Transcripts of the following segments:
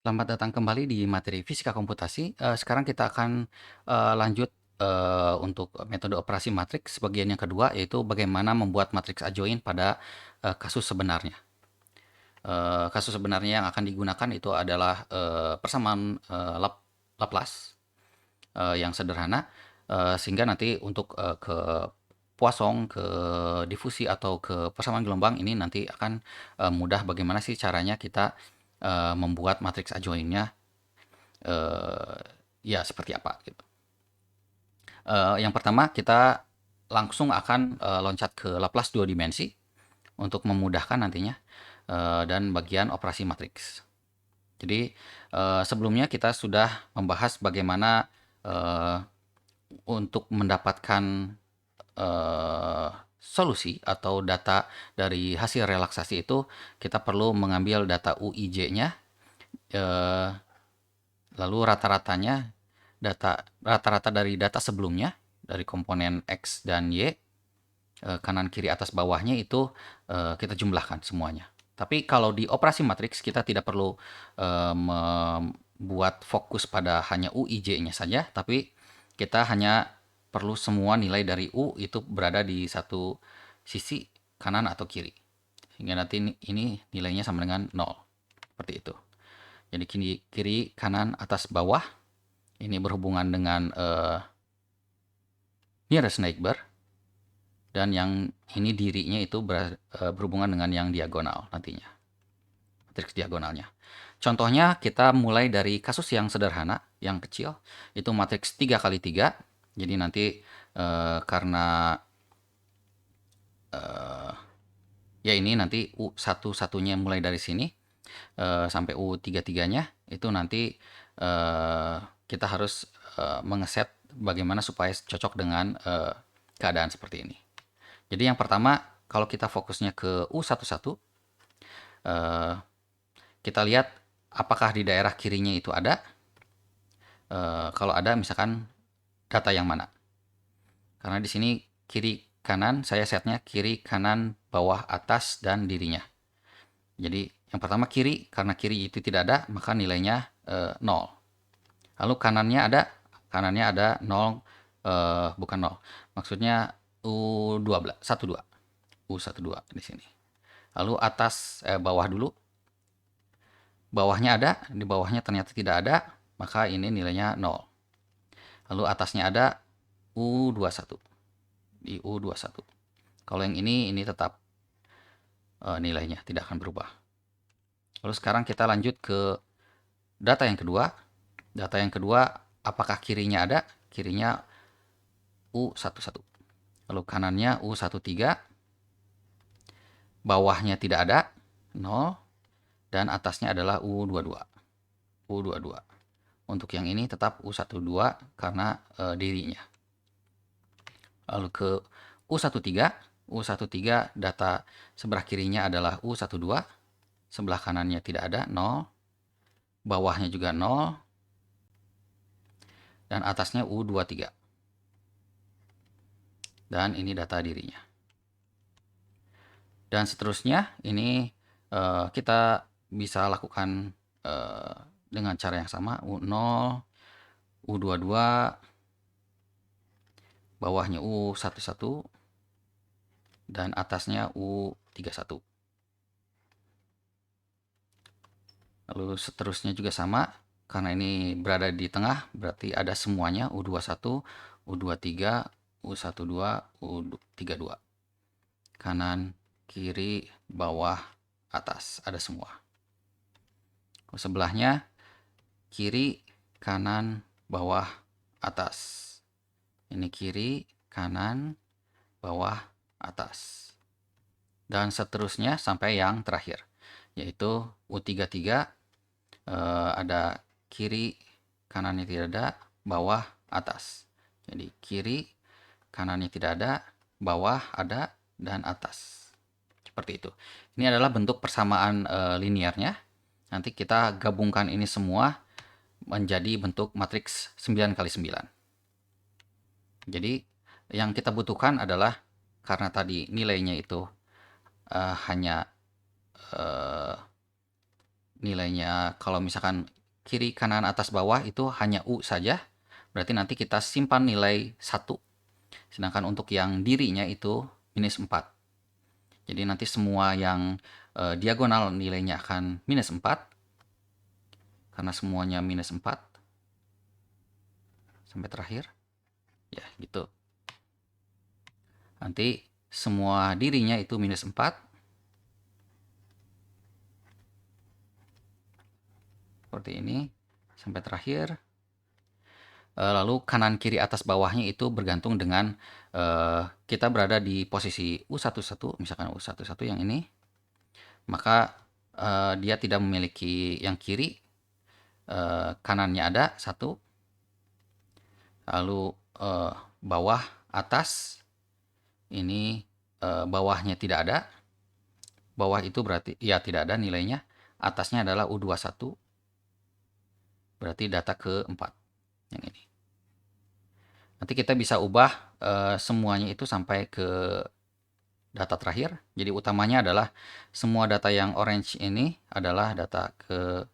Selamat datang kembali di materi fisika komputasi. Sekarang kita akan lanjut untuk metode operasi matriks bagian yang kedua, yaitu bagaimana membuat matriks adjoint pada kasus sebenarnya. Kasus sebenarnya yang akan digunakan itu adalah persamaan Laplace yang sederhana, sehingga nanti untuk ke Poisson, ke difusi atau ke persamaan gelombang ini nanti akan mudah bagaimana sih caranya kita membuat matriks adjointnya eh, ya seperti apa gitu. Yang pertama kita langsung akan loncat ke Laplace dua dimensi untuk memudahkan nantinya dan bagian operasi matriks. Jadi sebelumnya kita sudah membahas bagaimana eh, untuk mendapatkan solusi atau data dari hasil relaksasi itu kita perlu mengambil data UIJ-nya, lalu rata-rata dari data sebelumnya dari komponen X dan Y, kanan kiri atas bawahnya itu kita jumlahkan semuanya. Tapi kalau di operasi matriks kita tidak perlu membuat fokus pada hanya UIJ-nya saja, tapi kita hanya perlu semua nilai dari U itu berada di satu sisi kanan atau kiri. Sehingga nanti ini nilainya sama dengan 0. Seperti itu. Jadi kiri, kanan, atas, bawah ini berhubungan dengan nearest neighbor, dan yang ini dirinya itu berhubungan dengan yang diagonal nantinya, matriks diagonalnya. Contohnya kita mulai dari kasus yang sederhana, yang kecil, itu matriks 3 kali 3. Jadi nanti karena ya ini nanti U satu-satunya mulai dari sini sampai U33-nya itu nanti kita harus mengeset bagaimana supaya cocok dengan keadaan seperti ini. Jadi yang pertama, kalau kita fokusnya ke U11, kita lihat apakah di daerah kirinya itu ada. Kalau ada, misalkan data yang mana. Karena di sini kiri kanan, saya setnya kiri, kanan, bawah, atas, dan dirinya. Jadi yang pertama kiri, karena kiri itu tidak ada, maka nilainya 0. Lalu kanannya ada 0, bukan 0. Maksudnya U12, 12. U12 di sini. Lalu bawah dulu. Bawahnya ada, di bawahnya ternyata tidak ada, maka ini nilainya 0. Lalu atasnya ada U21. Di U21. Kalau yang ini tetap nilainya tidak akan berubah. Lalu sekarang kita lanjut ke data yang kedua. Data yang kedua, apakah kirinya ada? Kirinya U11. Lalu kanannya U13. Bawahnya tidak ada, 0. Dan atasnya adalah U22. U22. Untuk yang ini tetap U12 karena dirinya. Lalu ke U13. U13 data sebelah kirinya adalah U12. Sebelah kanannya tidak ada, 0. Bawahnya juga 0. Dan atasnya U23. Dan ini data dirinya. Dan seterusnya ini kita bisa lakukan dengan cara yang sama. U0, U22, bawahnya U11, dan atasnya U31. Lalu seterusnya juga sama, karena ini berada di tengah, berarti ada semuanya U21, U23, U12, U32. Kanan, kiri, bawah, atas, ada semua. Sebelahnya kiri, kanan, bawah, atas. Ini kiri, kanan, bawah, atas. Dan seterusnya sampai yang terakhir, yaitu U33 ada kiri, kanannya tidak ada, bawah, atas. Jadi kiri, kanannya tidak ada, bawah ada, dan atas. Seperti itu. Ini adalah bentuk persamaan linearnya. Nanti kita gabungkan ini semua menjadi bentuk matriks 9 kali 9. Jadi yang kita butuhkan adalah, karena tadi nilainya itu hanya nilainya kalau misalkan kiri, kanan, atas, bawah itu hanya U saja, berarti nanti kita simpan nilai 1. Sedangkan untuk yang dirinya itu minus 4. Jadi nanti semua yang diagonal nilainya akan minus 4. Karena semuanya minus 4. Sampai terakhir. Ya, gitu. Nanti semua dirinya itu minus 4. Seperti ini. Sampai terakhir. Lalu kanan, kiri, atas, bawahnya itu bergantung dengan kita berada di posisi U11, misalkan U11 yang ini, maka dia tidak memiliki yang kiri, kanannya ada 1, lalu bawah, atas, ini bawahnya tidak ada, bawah itu berarti ya tidak ada nilainya, atasnya adalah U21, berarti data keempat, yang ini. Nanti kita bisa ubah semuanya itu sampai ke data terakhir. Jadi utamanya adalah semua data yang orange ini adalah data ke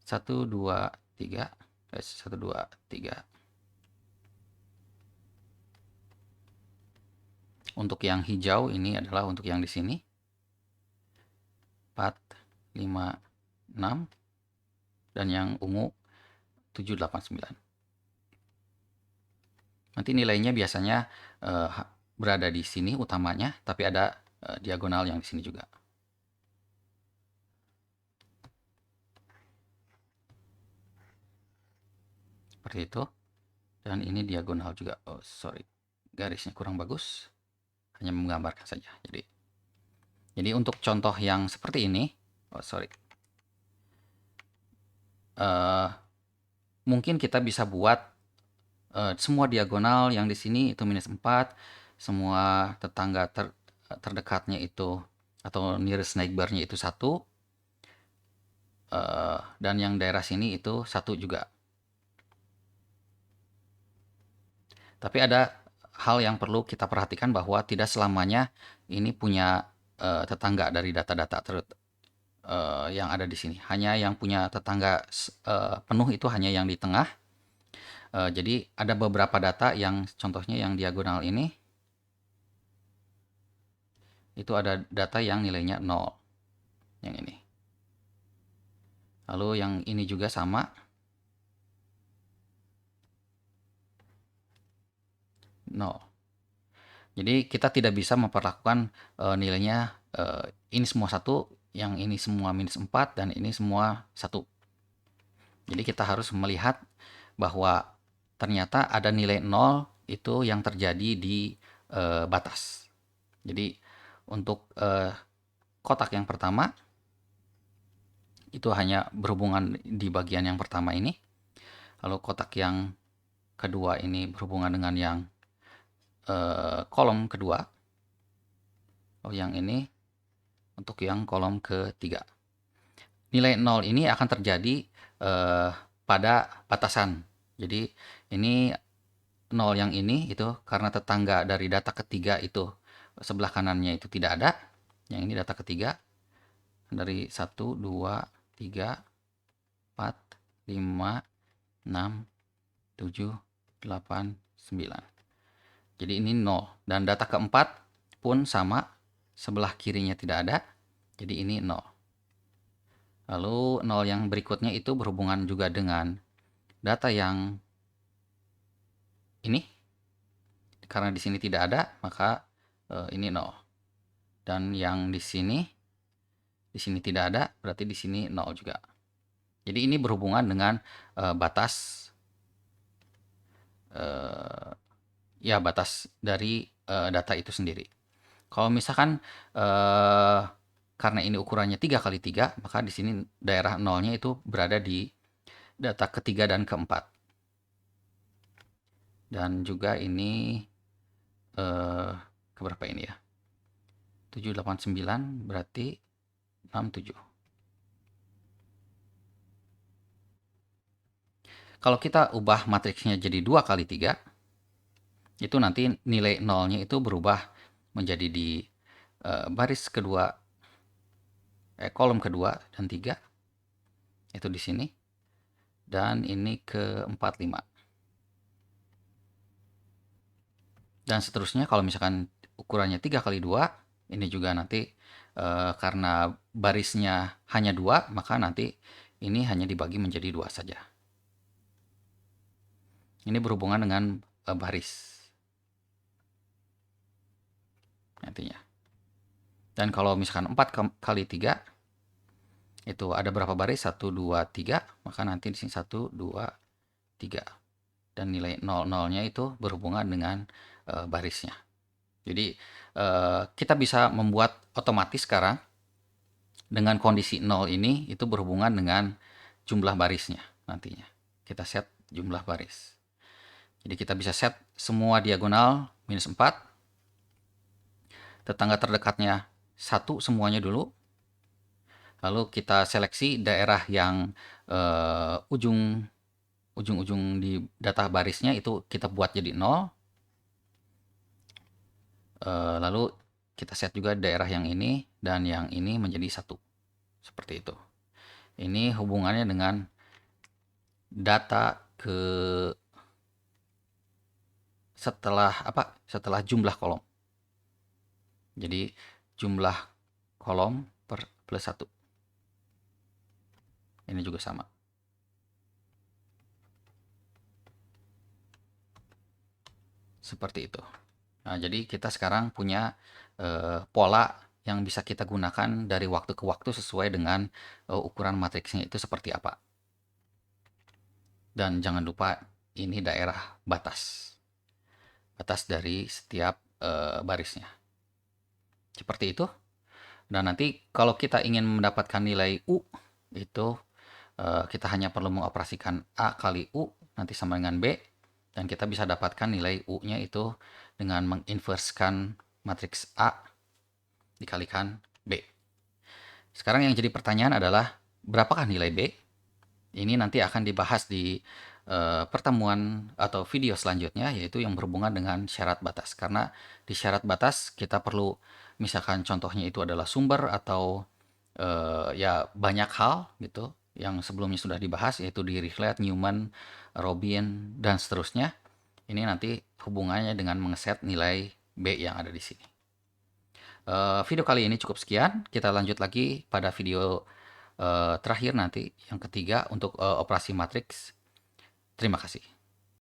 1, 2, 3. 1, 2, 3. Untuk yang hijau ini adalah untuk yang di sini. 4, 5, 6. Dan yang ungu 7, 8, 9. Nanti nilainya biasanya berada di sini utamanya, tapi ada diagonal yang di sini juga. Seperti itu. Dan ini diagonal juga. Oh, sorry. Garisnya kurang bagus. Hanya menggambarkan saja. Jadi untuk contoh yang seperti ini, oh sorry. Mungkin kita bisa buat semua diagonal yang di sini itu minus 4, semua tetangga terdekatnya itu atau nearest neighbor-nya itu 1, dan yang daerah sini itu 1 juga. Tapi ada hal yang perlu kita perhatikan bahwa tidak selamanya ini punya tetangga dari data-data yang ada di sini. Hanya yang punya tetangga penuh itu hanya yang di tengah. Jadi ada beberapa data yang contohnya yang diagonal ini itu ada data yang nilainya 0, yang ini. Lalu yang ini juga sama, 0. Jadi kita tidak bisa memperlakukan nilainya ini semua 1, yang ini semua minus 4, dan ini semua 1. Jadi kita harus melihat bahwa ternyata ada nilai 0 itu yang terjadi di batas. Jadi untuk kotak yang pertama itu hanya berhubungan di bagian yang pertama ini. Lalu kotak yang kedua ini berhubungan dengan yang kolom kedua. Oh, yang ini untuk yang kolom ketiga. Nilai 0 ini akan terjadi pada batasan. Jadi ini 0 yang ini itu karena tetangga dari data ketiga itu sebelah kanannya itu tidak ada. Yang ini data ketiga dari 1, 2, 3, 4, 5, 6, 7, 8, 9. Jadi ini 0. Dan data keempat pun sama, sebelah kirinya tidak ada. Jadi ini 0. Lalu 0 yang berikutnya itu berhubungan juga dengan data yang ini. Karena di sini tidak ada, maka ini 0. Dan yang di sini tidak ada, berarti di sini 0 juga. Jadi ini berhubungan dengan batas batas dari data itu sendiri. Kalau misalkan karena ini ukurannya 3x3, maka di sini daerah 0-nya itu berada di data ketiga dan keempat. Dan juga ini keberapa ini ya? 789 berarti 67. Kalau kita ubah matriksnya jadi 2x3, itu nanti nilai 0-nya itu berubah menjadi di baris kedua kolom kedua dan 3 itu di sini, dan ini ke 4, 5. Dan seterusnya kalau misalkan ukurannya 3 kali 2, ini juga nanti karena barisnya hanya 2, maka nanti ini hanya dibagi menjadi 2 saja. Ini berhubungan dengan baris nantinya. Dan kalau misalkan 4 kali 3, itu ada berapa baris? 1, 2, 3, maka nanti di sini 1, 2, 3. Dan nilai 0-0-nya itu berhubungan dengan barisnya. Jadi kita bisa membuat otomatis sekarang dengan kondisi 0 ini itu berhubungan dengan jumlah barisnya nantinya. Kita set jumlah baris. Jadi kita bisa set semua diagonal -4, tetangga terdekatnya 1 semuanya dulu. Lalu kita seleksi daerah yang ujung-ujung di data barisnya itu kita buat jadi 0. Lalu kita set juga daerah yang ini dan yang ini menjadi 1. Seperti itu. Ini hubungannya dengan data setelah jumlah kolom. Jadi jumlah kolom per plus 1. Ini juga sama. Seperti itu. Nah, jadi kita sekarang punya pola yang bisa kita gunakan dari waktu ke waktu sesuai dengan ukuran matriksnya itu seperti apa. Dan jangan lupa ini daerah batas. Batas dari setiap barisnya. Seperti itu. Dan nanti kalau kita ingin mendapatkan nilai U, itu kita hanya perlu mengoperasikan A kali U, nanti sama dengan B. Dan kita bisa dapatkan nilai U-nya itu dengan menginverskan matriks A dikalikan B. Sekarang yang jadi pertanyaan adalah, berapakah nilai B? Ini nanti akan dibahas di pertemuan atau video selanjutnya, yaitu yang berhubungan dengan syarat batas. Karena di syarat batas kita perlu, misalkan contohnya itu adalah sumber atau ya banyak hal gitu yang sebelumnya sudah dibahas, yaitu di Dirichlet, Newman, Robin, dan seterusnya. Ini nanti hubungannya dengan mengeset nilai B yang ada di sini. Video kali ini cukup sekian. Kita lanjut lagi pada video terakhir nanti, yang ketiga untuk operasi matriks. Terima kasih.